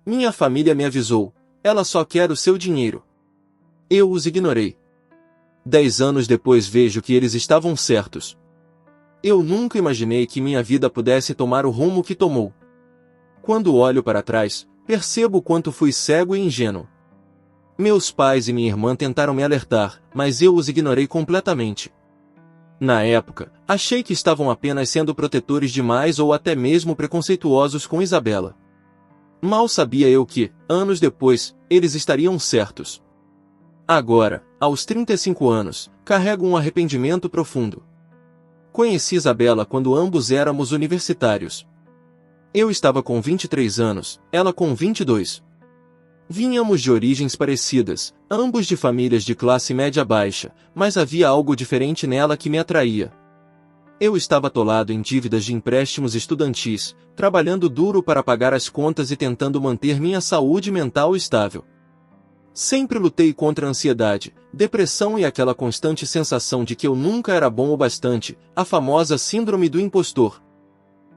Minha família me avisou. Ela só quer o seu dinheiro. Eu os ignorei. 10 anos depois vejo que eles estavam certos. Eu nunca imaginei que minha vida pudesse tomar o rumo que tomou. Quando olho para trás, percebo o quanto fui cego e ingênuo. Meus pais e minha irmã tentaram me alertar, mas eu os ignorei completamente. Na época, achei que estavam apenas sendo protetores demais ou até mesmo preconceituosos com Isabela. Mal sabia eu que, anos depois, eles estariam certos. Agora, aos 35 anos, carrego um arrependimento profundo. Conheci Isabela quando ambos éramos universitários. Eu estava com 23 anos, ela com 22. Vínhamos de origens parecidas, ambos de famílias de classe média baixa, mas havia algo diferente nela que me atraía. Eu estava atolado em dívidas de empréstimos estudantis, trabalhando duro para pagar as contas e tentando manter minha saúde mental estável. Sempre lutei contra a ansiedade, depressão e aquela constante sensação de que eu nunca era bom o bastante, a famosa síndrome do impostor.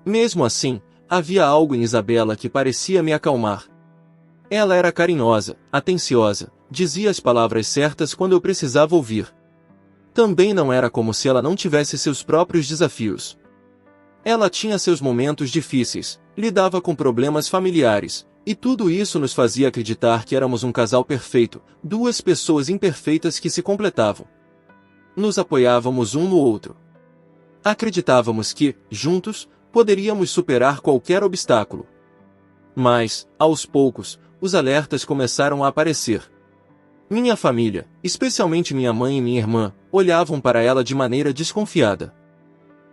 Mesmo assim, havia algo em Isabela que parecia me acalmar. Ela era carinhosa, atenciosa, dizia as palavras certas quando eu precisava ouvir. Também não era como se ela não tivesse seus próprios desafios. Ela tinha seus momentos difíceis, lidava com problemas familiares, e tudo isso nos fazia acreditar que éramos um casal perfeito, duas pessoas imperfeitas que se completavam. Nos apoiávamos um no outro. Acreditávamos que, juntos, poderíamos superar qualquer obstáculo. Mas, aos poucos, os alertas começaram a aparecer. Minha família, especialmente minha mãe e minha irmã, olhavam para ela de maneira desconfiada.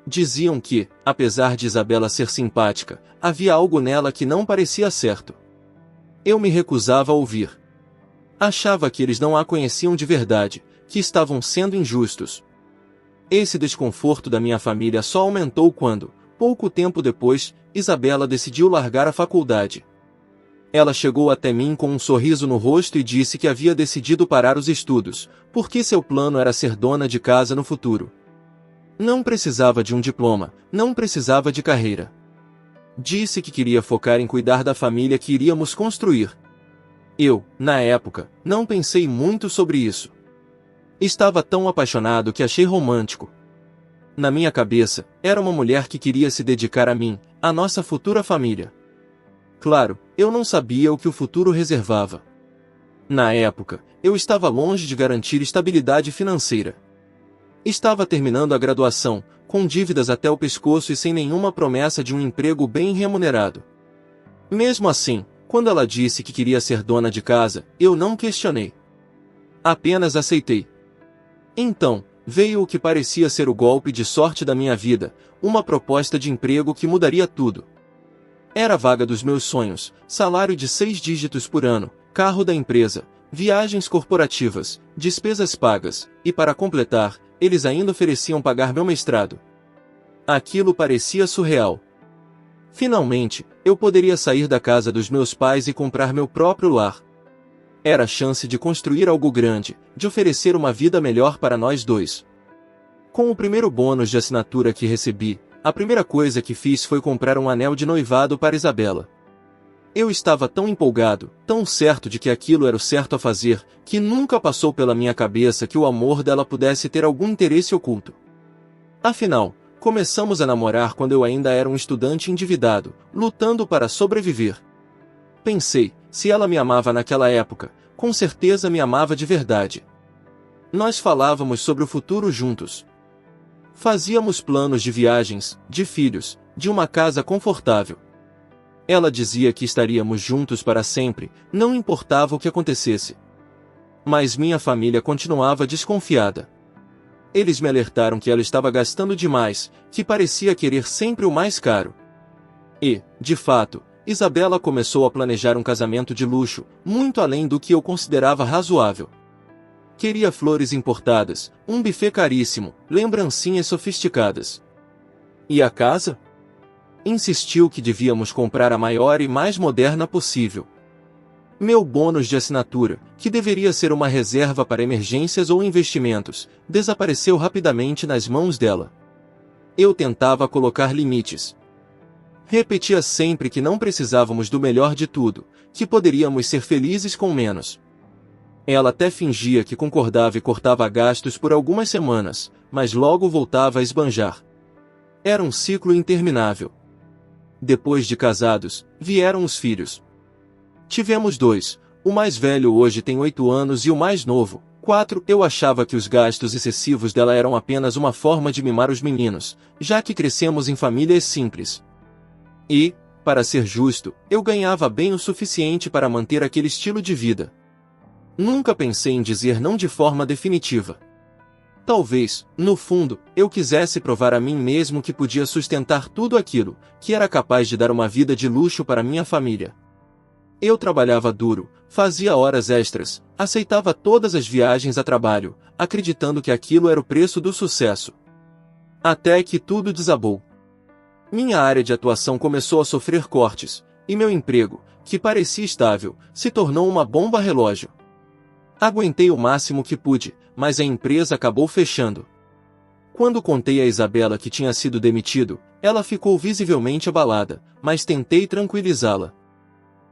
Diziam que, apesar de Isabela ser simpática, havia algo nela que não parecia certo. Eu me recusava a ouvir. Achava que eles não a conheciam de verdade, que estavam sendo injustos. Esse desconforto da minha família só aumentou quando, pouco tempo depois, Isabela decidiu largar a faculdade. Ela chegou até mim com um sorriso no rosto e disse que havia decidido parar os estudos, porque seu plano era ser dona de casa no futuro. Não precisava de um diploma, não precisava de carreira. Disse que queria focar em cuidar da família que iríamos construir. Eu, na época, não pensei muito sobre isso. Estava tão apaixonado que achei romântico. Na minha cabeça, era uma mulher que queria se dedicar a mim, a nossa futura família. Claro, eu não sabia o que o futuro reservava. Na época, eu estava longe de garantir estabilidade financeira. Estava terminando a graduação, com dívidas até o pescoço e sem nenhuma promessa de um emprego bem remunerado. Mesmo assim, quando ela disse que queria ser dona de casa, eu não questionei. Apenas aceitei. Então, veio o que parecia ser o golpe de sorte da minha vida, uma proposta de emprego que mudaria tudo. Era a vaga dos meus sonhos, salário de 6 dígitos por ano, carro da empresa, viagens corporativas, despesas pagas, e para completar, eles ainda ofereciam pagar meu mestrado. Aquilo parecia surreal. Finalmente, eu poderia sair da casa dos meus pais e comprar meu próprio lar. Era a chance de construir algo grande, de oferecer uma vida melhor para nós dois. Com o primeiro bônus de assinatura que recebi, a primeira coisa que fiz foi comprar um anel de noivado para Isabela. Eu estava tão empolgado, tão certo de que aquilo era o certo a fazer, que nunca passou pela minha cabeça que o amor dela pudesse ter algum interesse oculto. Afinal, começamos a namorar quando eu ainda era um estudante endividado, lutando para sobreviver. Pensei, se ela me amava naquela época, com certeza me amava de verdade. Nós falávamos sobre o futuro juntos. Fazíamos planos de viagens, de filhos, de uma casa confortável. Ela dizia que estaríamos juntos para sempre, não importava o que acontecesse. Mas minha família continuava desconfiada. Eles me alertaram que ela estava gastando demais, que parecia querer sempre o mais caro. E, de fato, Isabela começou a planejar um casamento de luxo, muito além do que eu considerava razoável. Queria flores importadas, um buffet caríssimo, lembrancinhas sofisticadas. E a casa? Insistiu que devíamos comprar a maior e mais moderna possível. Meu bônus de assinatura, que deveria ser uma reserva para emergências ou investimentos, desapareceu rapidamente nas mãos dela. Eu tentava colocar limites. Repetia sempre que não precisávamos do melhor de tudo, que poderíamos ser felizes com menos. Ela até fingia que concordava e cortava gastos por algumas semanas, mas logo voltava a esbanjar. Era um ciclo interminável. Depois de casados, vieram os filhos. Tivemos 2, o mais velho hoje tem 8 anos e o mais novo, 4. Eu achava que os gastos excessivos dela eram apenas uma forma de mimar os meninos, já que crescemos em famílias simples. E, para ser justo, eu ganhava bem o suficiente para manter aquele estilo de vida. Nunca pensei em dizer não de forma definitiva. Talvez, no fundo, eu quisesse provar a mim mesmo que podia sustentar tudo aquilo, que era capaz de dar uma vida de luxo para minha família. Eu trabalhava duro, fazia horas extras, aceitava todas as viagens a trabalho, acreditando que aquilo era o preço do sucesso. Até que tudo desabou. Minha área de atuação começou a sofrer cortes, e meu emprego, que parecia estável, se tornou uma bomba relógio. Aguentei o máximo que pude, mas a empresa acabou fechando. Quando contei a Isabela que tinha sido demitido, ela ficou visivelmente abalada, mas tentei tranquilizá-la.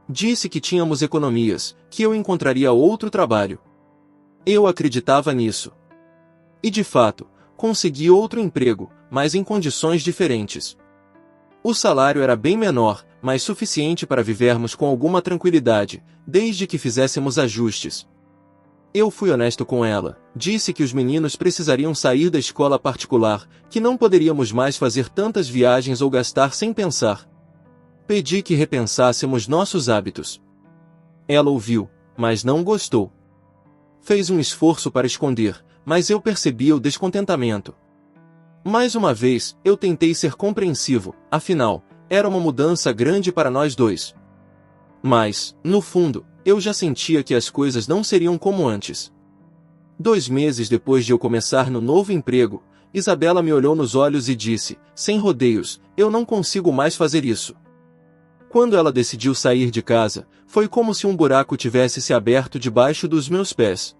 Disse que tínhamos economias, que eu encontraria outro trabalho. Eu acreditava nisso. E de fato, consegui outro emprego, mas em condições diferentes. O salário era bem menor, mas suficiente para vivermos com alguma tranquilidade, desde que fizéssemos ajustes. Eu fui honesto com ela, disse que os meninos precisariam sair da escola particular, que não poderíamos mais fazer tantas viagens ou gastar sem pensar. Pedi que repensássemos nossos hábitos. Ela ouviu, mas não gostou. Fez um esforço para esconder, mas eu percebia o descontentamento. Mais uma vez, eu tentei ser compreensivo, afinal, era uma mudança grande para nós dois. Mas, no fundo, eu já sentia que as coisas não seriam como antes. 2 meses depois de eu começar no novo emprego, Isabela me olhou nos olhos e disse, sem rodeios, eu não consigo mais fazer isso. Quando ela decidiu sair de casa, foi como se um buraco tivesse se aberto debaixo dos meus pés.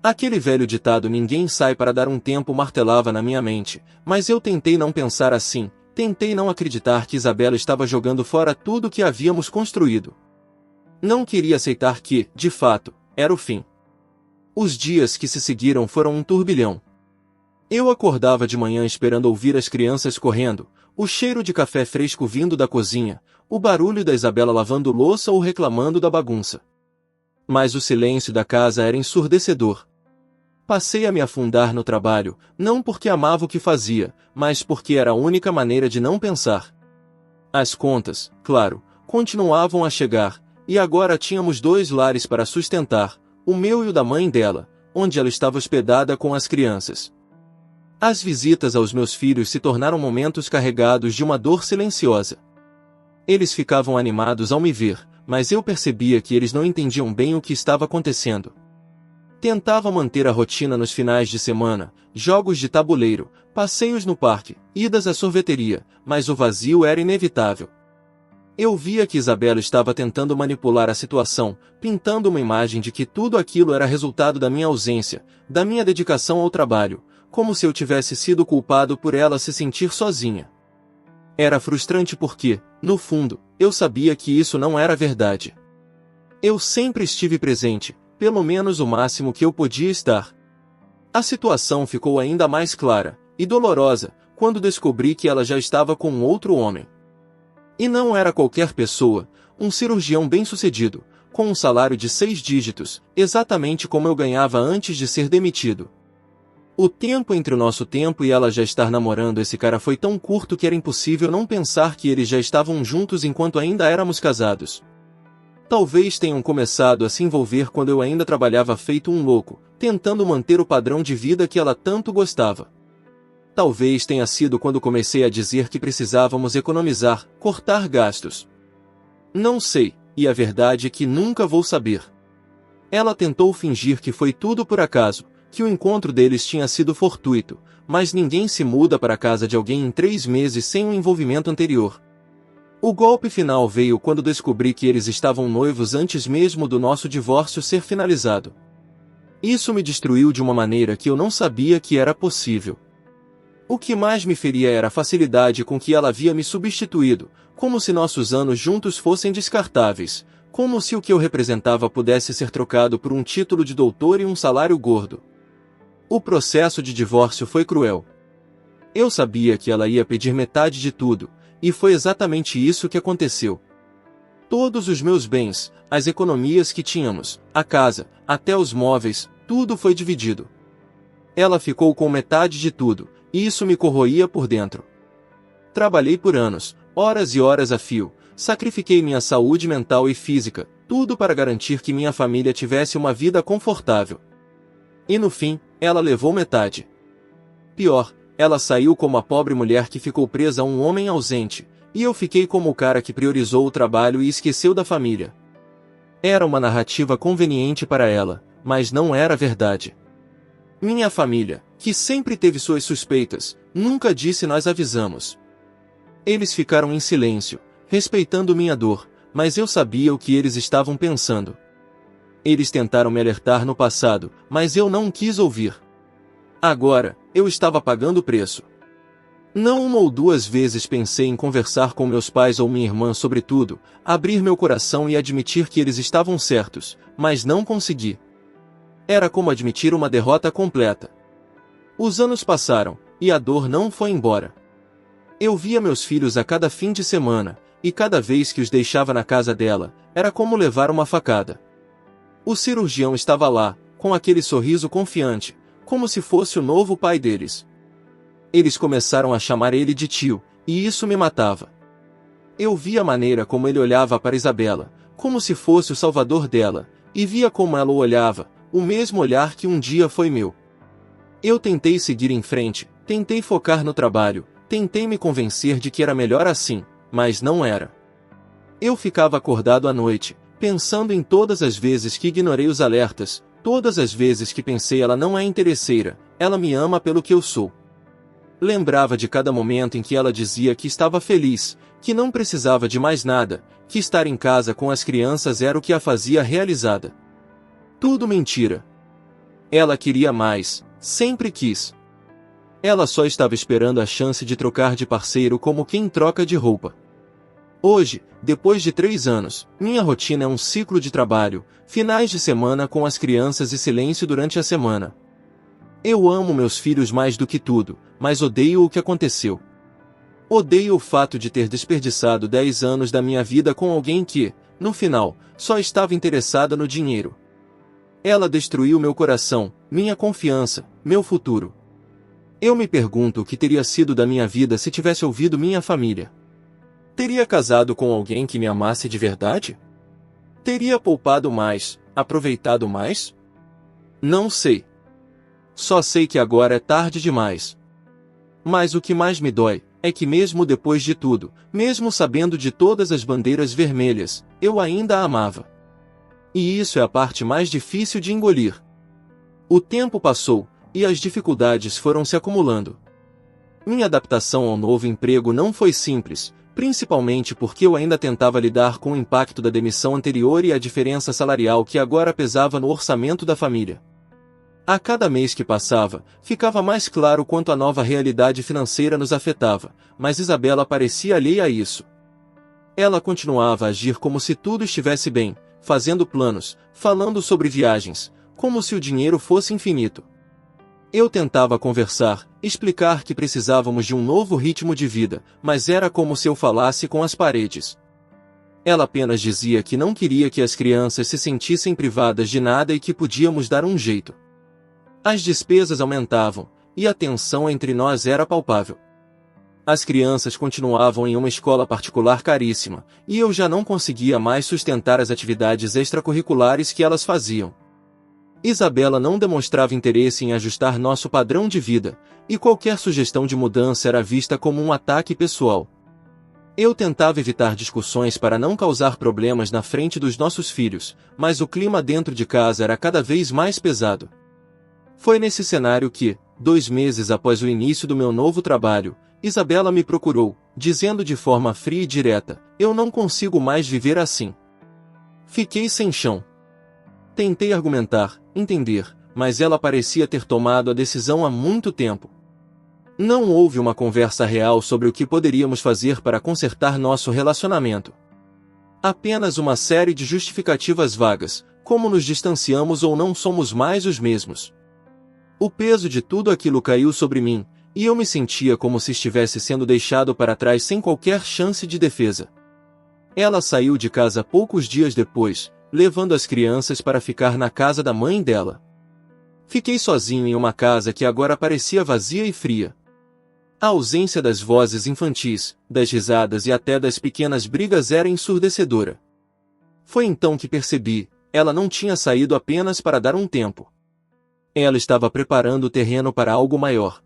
Aquele velho ditado ninguém sai para dar um tempo martelava na minha mente, mas eu tentei não pensar assim, tentei não acreditar que Isabela estava jogando fora tudo o que havíamos construído. Não queria aceitar que, de fato, era o fim. Os dias que se seguiram foram um turbilhão. Eu acordava de manhã esperando ouvir as crianças correndo, o cheiro de café fresco vindo da cozinha, o barulho da Isabela lavando louça ou reclamando da bagunça. Mas o silêncio da casa era ensurdecedor. Passei a me afundar no trabalho, não porque amava o que fazia, mas porque era a única maneira de não pensar. As contas, claro, continuavam a chegar, e agora tínhamos 2 lares para sustentar, o meu e o da mãe dela, onde ela estava hospedada com as crianças. As visitas aos meus filhos se tornaram momentos carregados de uma dor silenciosa. Eles ficavam animados ao me ver, mas eu percebia que eles não entendiam bem o que estava acontecendo. Tentava manter a rotina nos finais de semana, jogos de tabuleiro, passeios no parque, idas à sorveteria, mas o vazio era inevitável. Eu via que Isabela estava tentando manipular a situação, pintando uma imagem de que tudo aquilo era resultado da minha ausência, da minha dedicação ao trabalho, como se eu tivesse sido culpado por ela se sentir sozinha. Era frustrante porque, no fundo, eu sabia que isso não era verdade. Eu sempre estive presente, pelo menos o máximo que eu podia estar. A situação ficou ainda mais clara, e dolorosa, quando descobri que ela já estava com outro homem. E não era qualquer pessoa, um cirurgião bem-sucedido, com um salário de 6 dígitos, exatamente como eu ganhava antes de ser demitido. O tempo entre o nosso tempo e ela já estar namorando esse cara foi tão curto que era impossível não pensar que eles já estavam juntos enquanto ainda éramos casados. Talvez tenham começado a se envolver quando eu ainda trabalhava feito um louco, tentando manter o padrão de vida que ela tanto gostava. Talvez tenha sido quando comecei a dizer que precisávamos economizar, cortar gastos. Não sei, e a verdade é que nunca vou saber. Ela tentou fingir que foi tudo por acaso, que o encontro deles tinha sido fortuito, mas ninguém se muda para a casa de alguém em 3 meses sem um envolvimento anterior. O golpe final veio quando descobri que eles estavam noivos antes mesmo do nosso divórcio ser finalizado. Isso me destruiu de uma maneira que eu não sabia que era possível. O que mais me feria era a facilidade com que ela havia me substituído, como se nossos anos juntos fossem descartáveis, como se o que eu representava pudesse ser trocado por um título de doutor e um salário gordo. O processo de divórcio foi cruel. Eu sabia que ela ia pedir metade de tudo, e foi exatamente isso que aconteceu. Todos os meus bens, as economias que tínhamos, a casa, até os móveis, tudo foi dividido. Ela ficou com metade de tudo, e isso me corroía por dentro. Trabalhei por anos, horas e horas a fio, sacrifiquei minha saúde mental e física, tudo para garantir que minha família tivesse uma vida confortável. E no fim, ela levou metade. Pior, ela saiu como a pobre mulher que ficou presa a um homem ausente, e eu fiquei como o cara que priorizou o trabalho e esqueceu da família. Era uma narrativa conveniente para ela, mas não era verdade. Minha família, que sempre teve suas suspeitas, nunca disse nós avisamos. Eles ficaram em silêncio, respeitando minha dor, mas eu sabia o que eles estavam pensando. Eles tentaram me alertar no passado, mas eu não quis ouvir. Agora, eu estava pagando o preço. Não uma ou duas vezes pensei em conversar com meus pais ou minha irmã sobre tudo, abrir meu coração e admitir que eles estavam certos, mas não consegui. Era como admitir uma derrota completa. Os anos passaram, e a dor não foi embora. Eu via meus filhos a cada fim de semana, e cada vez que os deixava na casa dela, era como levar uma facada. O cirurgião estava lá, com aquele sorriso confiante, como se fosse o novo pai deles. Eles começaram a chamar ele de tio, e isso me matava. Eu via a maneira como ele olhava para Isabela, como se fosse o salvador dela, e via como ela o olhava, o mesmo olhar que um dia foi meu. Eu tentei seguir em frente, tentei focar no trabalho, tentei me convencer de que era melhor assim, mas não era. Eu ficava acordado à noite, pensando em todas as vezes que ignorei os alertas, todas as vezes que pensei ela não é interesseira, ela me ama pelo que eu sou. Lembrava de cada momento em que ela dizia que estava feliz, que não precisava de mais nada, que estar em casa com as crianças era o que a fazia realizada. Tudo mentira. Ela queria mais, sempre quis. Ela só estava esperando a chance de trocar de parceiro como quem troca de roupa. Hoje, depois de 3 anos, minha rotina é um ciclo de trabalho, finais de semana com as crianças e silêncio durante a semana. Eu amo meus filhos mais do que tudo, mas odeio o que aconteceu. Odeio o fato de ter desperdiçado 10 anos da minha vida com alguém que, no final, só estava interessada no dinheiro. Ela destruiu meu coração, minha confiança, meu futuro. Eu me pergunto o que teria sido da minha vida se tivesse ouvido minha família. Teria casado com alguém que me amasse de verdade? Teria poupado mais, aproveitado mais? Não sei. Só sei que agora é tarde demais. Mas o que mais me dói é que mesmo depois de tudo, mesmo sabendo de todas as bandeiras vermelhas, eu ainda a amava. E isso é a parte mais difícil de engolir. O tempo passou, e as dificuldades foram se acumulando. Minha adaptação ao novo emprego não foi simples, principalmente porque eu ainda tentava lidar com o impacto da demissão anterior e a diferença salarial que agora pesava no orçamento da família. A cada mês que passava, ficava mais claro quanto a nova realidade financeira nos afetava, mas Isabela parecia alheia a isso. Ela continuava a agir como se tudo estivesse bem, fazendo planos, falando sobre viagens, como se o dinheiro fosse infinito. Eu tentava conversar, explicar que precisávamos de um novo ritmo de vida, mas era como se eu falasse com as paredes. Ela apenas dizia que não queria que as crianças se sentissem privadas de nada e que podíamos dar um jeito. As despesas aumentavam, e a tensão entre nós era palpável. As crianças continuavam em uma escola particular caríssima, e eu já não conseguia mais sustentar as atividades extracurriculares que elas faziam. Isabela não demonstrava interesse em ajustar nosso padrão de vida, e qualquer sugestão de mudança era vista como um ataque pessoal. Eu tentava evitar discussões para não causar problemas na frente dos nossos filhos, mas o clima dentro de casa era cada vez mais pesado. Foi nesse cenário que, 2 meses após o início do meu novo trabalho, Isabela me procurou, dizendo de forma fria e direta: "Eu não consigo mais viver assim." Fiquei sem chão. Tentei argumentar, entender, mas ela parecia ter tomado a decisão há muito tempo. Não houve uma conversa real sobre o que poderíamos fazer para consertar nosso relacionamento. Apenas uma série de justificativas vagas, como nos distanciamos ou não somos mais os mesmos. O peso de tudo aquilo caiu sobre mim, e eu me sentia como se estivesse sendo deixado para trás sem qualquer chance de defesa. Ela saiu de casa poucos dias depois, levando as crianças para ficar na casa da mãe dela. Fiquei sozinho em uma casa que agora parecia vazia e fria. A ausência das vozes infantis, das risadas e até das pequenas brigas era ensurdecedora. Foi então que percebi, ela não tinha saído apenas para dar um tempo. Ela estava preparando o terreno para algo maior.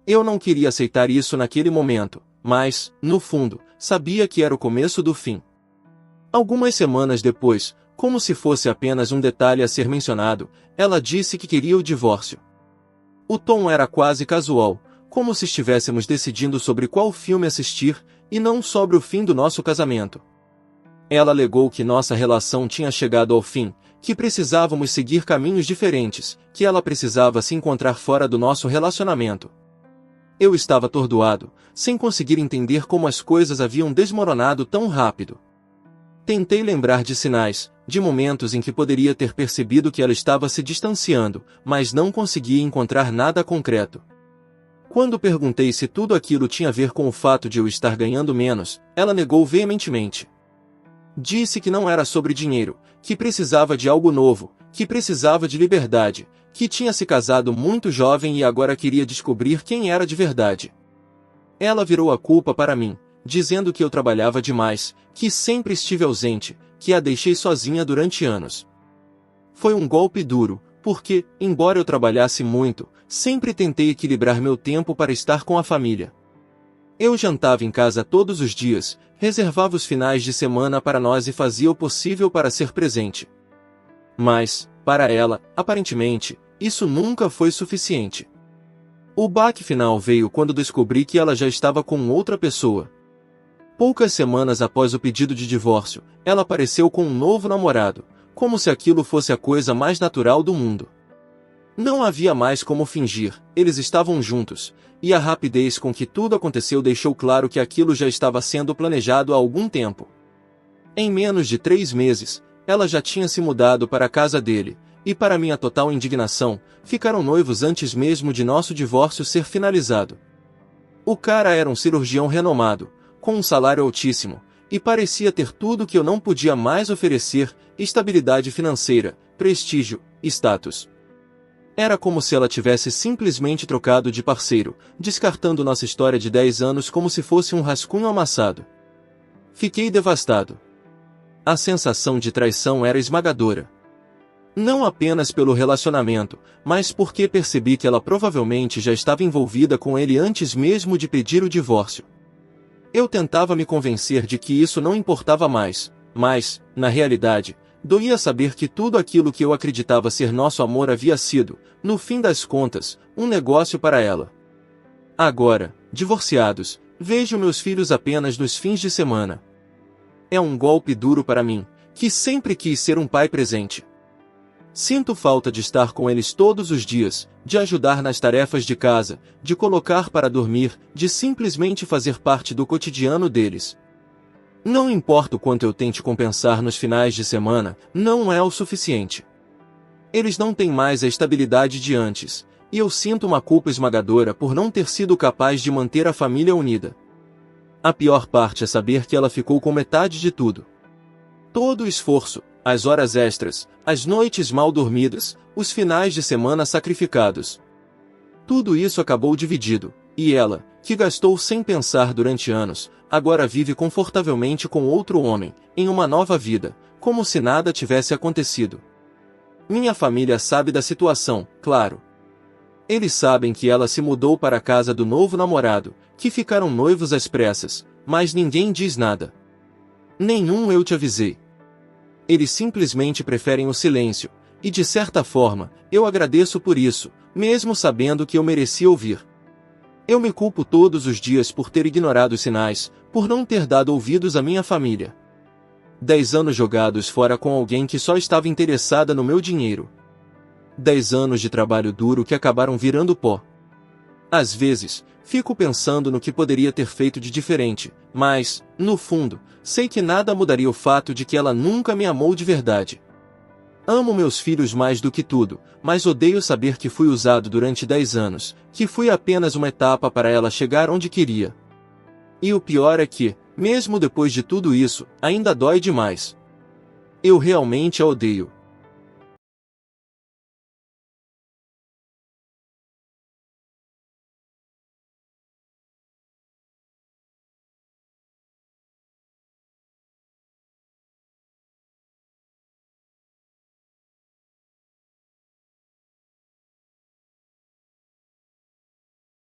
Eu não queria aceitar isso naquele momento, mas, no fundo, sabia que era o começo do fim. Algumas semanas depois, como se fosse apenas um detalhe a ser mencionado, ela disse que queria o divórcio. O tom era quase casual, como se estivéssemos decidindo sobre qual filme assistir, e não sobre o fim do nosso casamento. Ela alegou que nossa relação tinha chegado ao fim, que precisávamos seguir caminhos diferentes, que ela precisava se encontrar fora do nosso relacionamento. Eu estava atordoado, sem conseguir entender como as coisas haviam desmoronado tão rápido. Tentei lembrar de sinais, de momentos em que poderia ter percebido que ela estava se distanciando, mas não conseguia encontrar nada concreto. Quando perguntei se tudo aquilo tinha a ver com o fato de eu estar ganhando menos, ela negou veementemente. Disse que não era sobre dinheiro, que precisava de algo novo, que precisava de liberdade, que tinha se casado muito jovem e agora queria descobrir quem era de verdade. Ela virou a culpa para mim, dizendo que eu trabalhava demais, que sempre estive ausente, que a deixei sozinha durante anos. Foi um golpe duro, porque, embora eu trabalhasse muito, sempre tentei equilibrar meu tempo para estar com a família. Eu jantava em casa todos os dias, reservava os finais de semana para nós e fazia o possível para ser presente. Mas, para ela, aparentemente, isso nunca foi suficiente. O baque final veio quando descobri que ela já estava com outra pessoa. Poucas semanas após o pedido de divórcio, ela apareceu com um novo namorado, como se aquilo fosse a coisa mais natural do mundo. Não havia mais como fingir, eles estavam juntos, e a rapidez com que tudo aconteceu deixou claro que aquilo já estava sendo planejado há algum tempo. Em menos de 3 meses, ela já tinha se mudado para a casa dele, e para minha total indignação, ficaram noivos antes mesmo de nosso divórcio ser finalizado. O cara era um cirurgião renomado, com um salário altíssimo, e parecia ter tudo que eu não podia mais oferecer: estabilidade financeira, prestígio, status. Era como se ela tivesse simplesmente trocado de parceiro, descartando nossa história de 10 anos como se fosse um rascunho amassado. Fiquei devastado. A sensação de traição era esmagadora. Não apenas pelo relacionamento, mas porque percebi que ela provavelmente já estava envolvida com ele antes mesmo de pedir o divórcio. Eu tentava me convencer de que isso não importava mais, mas, na realidade, doía saber que tudo aquilo que eu acreditava ser nosso amor havia sido, no fim das contas, um negócio para ela. Agora, divorciados, vejo meus filhos apenas nos fins de semana. É um golpe duro para mim, que sempre quis ser um pai presente. Sinto falta de estar com eles todos os dias, de ajudar nas tarefas de casa, de colocar para dormir, de simplesmente fazer parte do cotidiano deles. Não importa o quanto eu tente compensar nos finais de semana, não é o suficiente. Eles não têm mais a estabilidade de antes, e eu sinto uma culpa esmagadora por não ter sido capaz de manter a família unida. A pior parte é saber que ela ficou com metade de tudo. Todo o esforço, as horas extras, as noites mal dormidas, os finais de semana sacrificados. Tudo isso acabou dividido, e ela, que gastou sem pensar durante anos, agora vive confortavelmente com outro homem, em uma nova vida, como se nada tivesse acontecido. Minha família sabe da situação, claro. Eles sabem que ela se mudou para a casa do novo namorado, que ficaram noivos às pressas, mas ninguém diz nada. Nenhum eu te avisei. Eles simplesmente preferem o silêncio, e de certa forma, eu agradeço por isso, mesmo sabendo que eu merecia ouvir. Eu me culpo todos os dias por ter ignorado os sinais, por não ter dado ouvidos à minha família. 10 anos jogados fora com alguém que só estava interessada no meu dinheiro. 10 anos de trabalho duro que acabaram virando pó. Às vezes, fico pensando no que poderia ter feito de diferente, mas, no fundo, sei que nada mudaria o fato de que ela nunca me amou de verdade. Amo meus filhos mais do que tudo, mas odeio saber que fui usado durante 10 anos, que fui apenas uma etapa para ela chegar onde queria. E o pior é que, mesmo depois de tudo isso, ainda dói demais. Eu realmente a odeio.